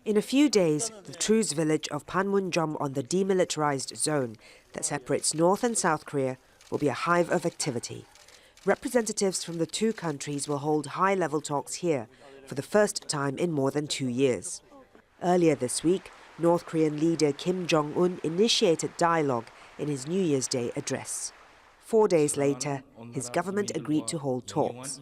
In a few days, the Truce village of Panmunjom on the demilitarized zone that separates North and South Korea will be a hive of activity. Representatives from the two countries will hold high-level talks here for the first time in more than 2 years. Earlier this week, North Korean leader Kim Jong-un initiated dialogue in his New Year's Day address. 4 days later, his government agreed to hold talks.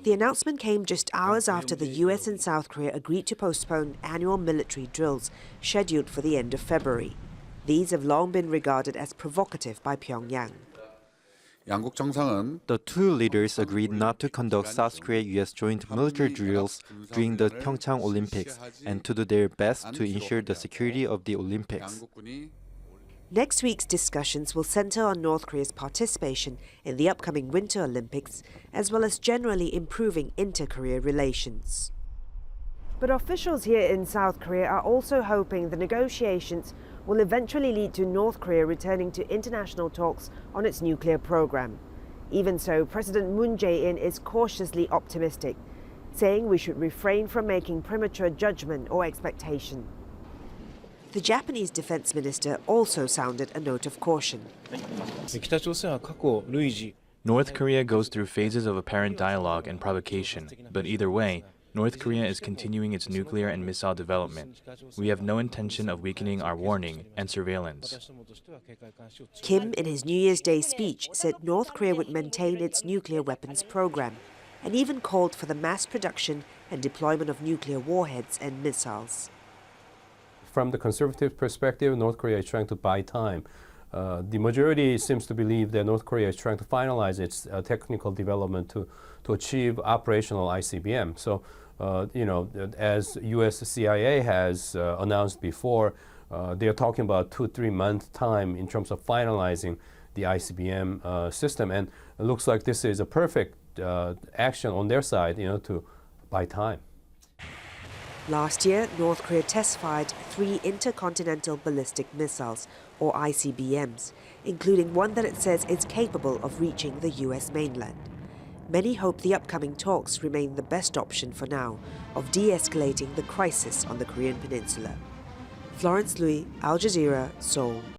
The announcement came just hours after the US and South Korea agreed to postpone annual military drills scheduled for the end of February. These have long been regarded as provocative by Pyongyang. The two leaders agreed not to conduct South Korea-US joint military drills during the Pyeongchang Olympics and to do their best to ensure the security of the Olympics. Next week's discussions will center on North Korea's participation in the upcoming Winter Olympics, as well as generally improving inter-Korea relations. But officials here in South Korea are also hoping the negotiations will eventually lead to North Korea returning to international talks on its nuclear program. Even so, President Moon Jae-in is cautiously optimistic, saying we should refrain from making premature judgment or expectation. The Japanese defense minister also sounded a note of caution. North Korea goes through phases of apparent dialogue and provocation, but either way, North Korea is continuing its nuclear and missile development. We have no intention of weakening our warning and surveillance. Kim, in his New Year's Day speech, said North Korea would maintain its nuclear weapons program and even called for the mass production and deployment of nuclear warheads and missiles. From the conservative perspective, North Korea is trying to buy time. The majority seems to believe that North Korea is trying to finalize its technical development to achieve operational ICBM. So, as U.S. CIA has announced before, they are talking about 2-3 month time in terms of finalizing the ICBM system. And it looks like this is a perfect action on their side, to buy time. Last year, North Korea test-fired 3 intercontinental ballistic missiles, or ICBMs, including one that it says is capable of reaching the US mainland. Many hope the upcoming talks remain the best option for now of de-escalating the crisis on the Korean peninsula. Florence, Looi, Al Jazeera, Seoul.